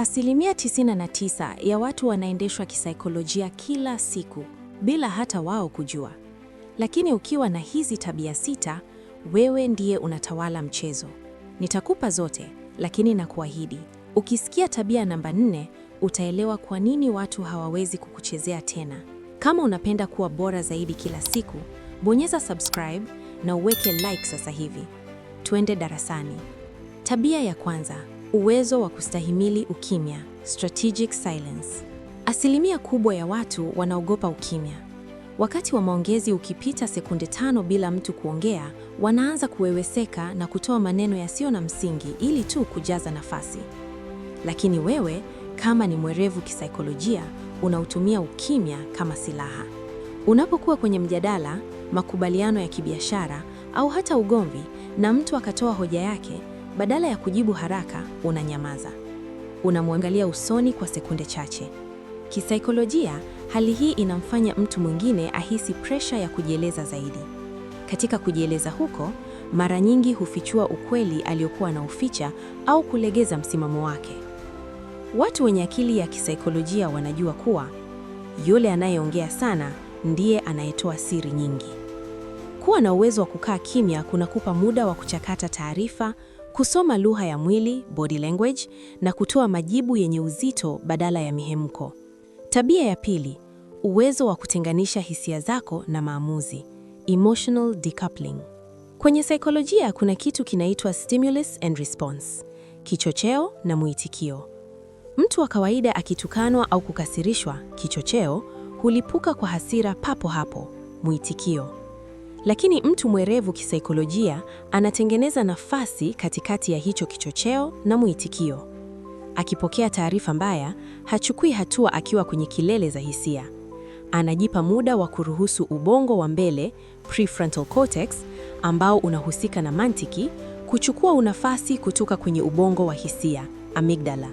Asilimia 99 ya watu wanaendeshwa kisaikolojia kila siku bila hata wao kujua. Lakini ukiwa na hizi tabia 6, wewe ndiye unatawala mchezo. Nitakupa zote, lakini nakuahidi, ukisikia tabia namba 4, utaelewa kwa nini watu hawawezi kukuchezea tena. Kama unapenda kuwa bora zaidi kila siku, bonyeza subscribe na uweke like sasa hivi. Tuende darasani. Tabia ya kwanza, uwezo wa kustahimili ukimya, strategic silence. Asilimia kubwa ya watu wanaogopa ukimya. Wakati wa maongezi ukipita sekunde 5 bila mtu kuongea, wanaanza kuweweseka na kutoa maneno yasiyo na msingi ili tu kujaza nafasi. Lakini wewe, kama ni mwerevu kisaikolojia, unautumia ukimya kama silaha. Unapokuwa kwenye mjadala, makubaliano ya kibiashara au hata ugomvi na mtu akatoa hoja yake, badala ya kujibu haraka, unanyamaza. Unamwangalia usoni kwa sekunde chache. Kisaikolojia, hali hii inamfanya mtu mwingine ahisi presha ya kujieleza zaidi. Katika kujieleza huko, mara nyingi hufichua ukweli aliokuwa anauficha au kulegeza msimamo wake. Watu wenye akili ya kisaikolojia wanajua kuwa yule anayeongea sana ndiye anayetoa siri nyingi. Kuwa na uwezo wa kukaa kimya kunakupa muda wa kuchakata taarifa, kusoma lugha ya mwili, body language, na kutoa majibu yenye uzito badala ya mihemko. Tabia ya pili, uwezo wa kutenganisha hisia zako na maamuzi, emotional decoupling. Kwenye saikolojia kuna kitu kinaitwa stimulus and response, kichocheo na mwitikio. Mtu wa kawaida akitukanwa au kukasirishwa, kichocheo hulipuka kwa hasira papo hapo, mwitikio. Lakini mtu mwerevu kisaikolojia anatengeneza nafasi katikati ya hicho kichocheo na mwitikio. Akipokea taarifa mbaya, hachukui hatua akiwa kwenye kilele za hisia. Anajipa muda wa kuruhusu ubongo wa mbele, prefrontal cortex, ambao unahusika na mantiki, kuchukua nafasi kutoka kwenye ubongo wa hisia, amygdala.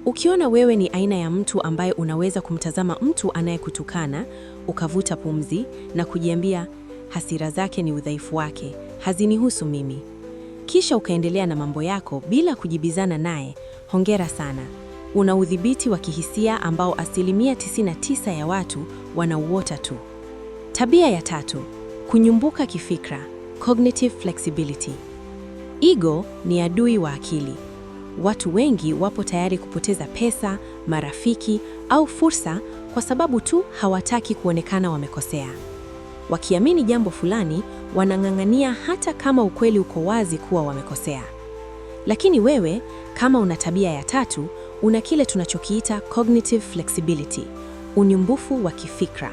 Ukiona wewe ni aina ya mtu ambaye unaweza kumtazama mtu anayekutukana, ukavuta pumzi na kujiambia, hasira zake ni udhaifu wake, hazinihusu mimi. Kisha ukaendelea na mambo yako bila kujibizana naye, hongera sana. Una udhibiti wa kihisia ambao asilimia 99 ya watu wanauota tu. Tabia ya 3, kunyumbuka kifikra, cognitive flexibility. Ego ni adui wa akili. Watu wengi wapo tayari kupoteza pesa, marafiki au fursa kwa sababu tu hawataki kuonekana wamekosea. Wakiamini jambo fulani, wanang'ang'ania hata kama ukweli uko wazi kuwa wamekosea. Lakini wewe, kama una tabia ya 3, una kile tunachokiita cognitive flexibility, unyumbufu wa kifikra.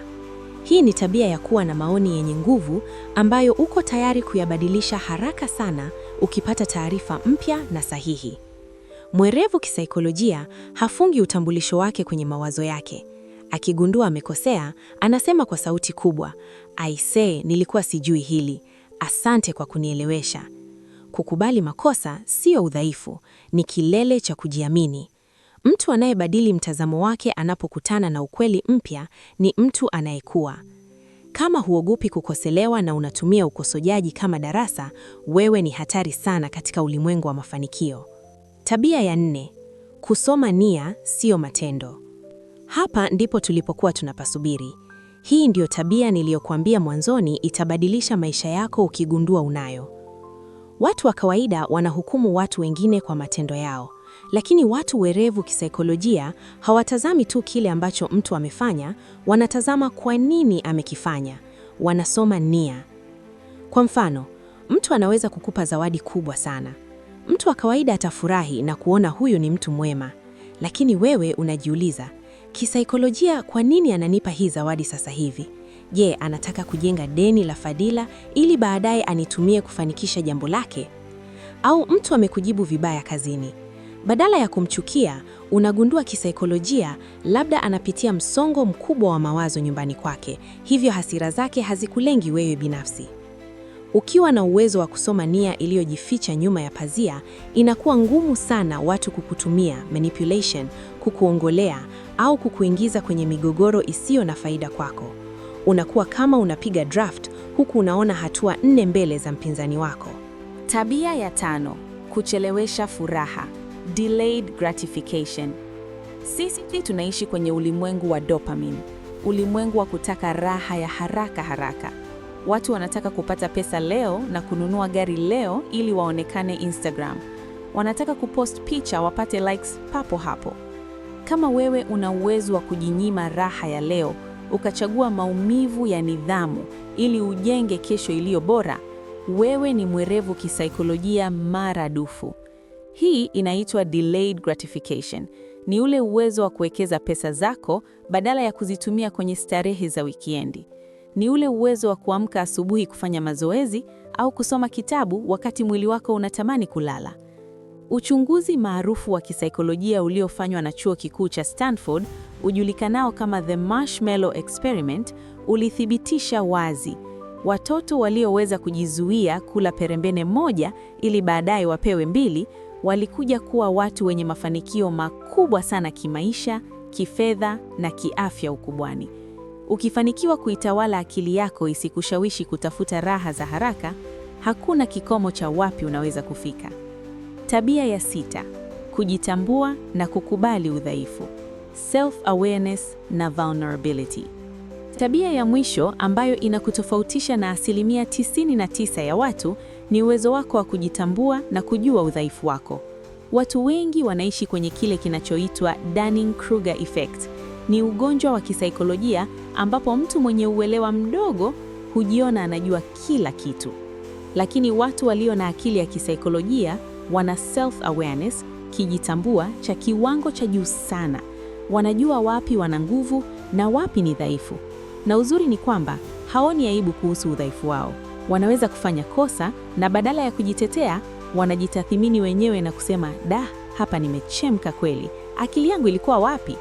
Hii ni tabia ya kuwa na maoni yenye nguvu ambayo uko tayari kuyabadilisha haraka sana ukipata taarifa mpya na sahihi. Mwerevu kisaikolojia hafungi utambulisho wake kwenye mawazo yake. Akigundua amekosea, anasema kwa sauti kubwa, I say, nilikuwa sijui hili. Asante kwa kunielewesha. Kukubali makosa sio udhaifu, ni kilele cha kujiamini. Mtu anayebadili mtazamo wake anapokutana na ukweli mpya ni mtu anayekua. Kama huogopi kukoselewa na unatumia ukosoaji kama darasa, wewe ni hatari sana katika ulimwengu wa mafanikio. Tabia ya 4, kusoma nia sio matendo. Hapa ndipo tulipokuwa tunapasubiri. Hii ndio tabia niliyokuambia mwanzoni itabadilisha maisha yako ukigundua unayo. Watu wa kawaida wanahukumu watu wengine kwa matendo yao, lakini watu werevu kisaikolojia hawatazami tu kile ambacho mtu amefanya, wanatazama kwa nini amekifanya. Wanasoma nia. Kwa mfano, mtu anaweza kukupa zawadi kubwa sana. Mtu wa kawaida atafurahi na kuona huyu ni mtu mwema, lakini wewe unajiuliza, kisaikolojia, kwa nini ananipa hii zawadi sasa hivi? Je, anataka kujenga deni la fadhila ili baadaye anitumie kufanikisha jambo lake? Au mtu amekujibu vibaya kazini. Badala ya kumchukia, unagundua kisaikolojia labda anapitia msongo mkubwa wa mawazo nyumbani kwake, hivyo hasira zake hazikulengi wewe binafsi. Ukiwa na uwezo wa kusoma nia iliyojificha nyuma ya pazia, inakuwa ngumu sana watu kukutumia, manipulation, kukuongolea au kukuingiza kwenye migogoro isiyo na faida kwako. Unakuwa kama unapiga draft huku unaona hatua 4 mbele za mpinzani wako. Tabia ya 5, kuchelewesha furaha, delayed gratification, Sisi tunaishi kwenye ulimwengu wa dopamine, ulimwengu wa kutaka raha ya haraka haraka. Watu wanataka kupata pesa leo na kununua gari leo ili waonekane Instagram. Wanataka kupost picha wapate likes papo hapo. Kama wewe una uwezo wa kujinyima raha ya leo, ukachagua maumivu ya nidhamu ili ujenge kesho iliyo bora, wewe ni mwerevu kisaikolojia maradufu. Hii inaitwa delayed gratification. Ni ule uwezo wa kuwekeza pesa zako badala ya kuzitumia kwenye starehe za wikendi. Ni ule uwezo wa kuamka asubuhi kufanya mazoezi au kusoma kitabu wakati mwili wako unatamani kulala. Uchunguzi maarufu wa kisaikolojia uliofanywa na chuo kikuu cha Stanford, ujulikanao kama The Marshmallow Experiment, ulithibitisha wazi. Watoto walioweza kujizuia kula perembene moja ili baadaye wapewe mbili, walikuja kuwa watu wenye mafanikio makubwa sana kimaisha, kifedha na kiafya ukubwani. Ukifanikiwa kuitawala akili yako isikushawishi kutafuta raha za haraka, hakuna kikomo cha wapi unaweza kufika. Tabia ya 6: kujitambua na kukubali udhaifu. Self-awareness na vulnerability. Tabia ya mwisho ambayo inakutofautisha na 99% ya watu ni uwezo wako wa kujitambua na kujua udhaifu wako. Watu wengi wanaishi kwenye kile kinachoitwa Dunning-Kruger effect. Ni ugonjwa wa kisaikolojia ambapo mtu mwenye uelewa mdogo hujiona anajua kila kitu. Lakini watu walio na akili ya kisaikolojia wana self-awareness, kijitambua cha kiwango cha juu sana. Wanajua wapi wana nguvu na wapi ni dhaifu. Na uzuri ni kwamba haoni aibu kuhusu udhaifu wao. Wanaweza kufanya kosa na badala ya kujitetea, wanajitathimini wenyewe na kusema, hapa nimechemka kweli. Akili yangu ilikuwa wapi?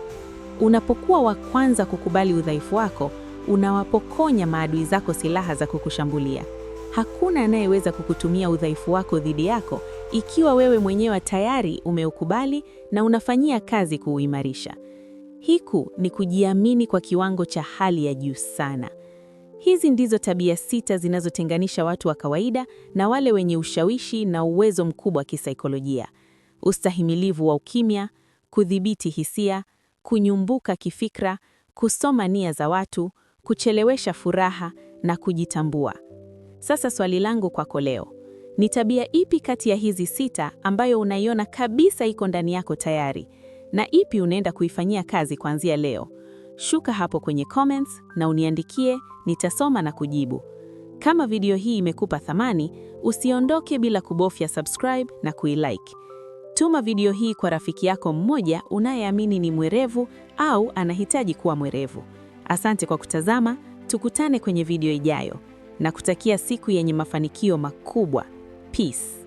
Unapokuwa wa kwanza kukubali udhaifu wako, unawapokonya maadui zako silaha za kukushambulia. Hakuna anayeweza kukutumia udhaifu wako dhidi yako ikiwa wewe mwenyewe tayari umeukubali na unafanyia kazi kuuimarisha. Hiku ni kujiamini kwa kiwango cha hali ya juu sana. Hizi ndizo tabia 6 zinazotenganisha watu wa kawaida na wale wenye ushawishi na uwezo mkubwa wa kisaikolojia. Ustahimilivu wa ukimya, kudhibiti hisia, kunyumbuka kifikra, kusoma nia za watu, kuchelewesha furaha na kujitambua. Sasa swali langu kwako leo, ni tabia ipi kati ya hizi 6 ambayo unaiona kabisa iko ndani yako tayari? Na ipi unaenda kuifanyia kazi kuanzia leo? Shuka hapo kwenye comments na uniandikie, nitasoma na kujibu. Kama video hii imekupa thamani, usiondoke bila kubofya subscribe na kuilike. Tuma video hii kwa rafiki yako mmoja unayeamini ni mwerevu au anahitaji kuwa mwerevu. Asante kwa kutazama, tukutane kwenye video ijayo. Na kutakia siku yenye mafanikio makubwa. Peace.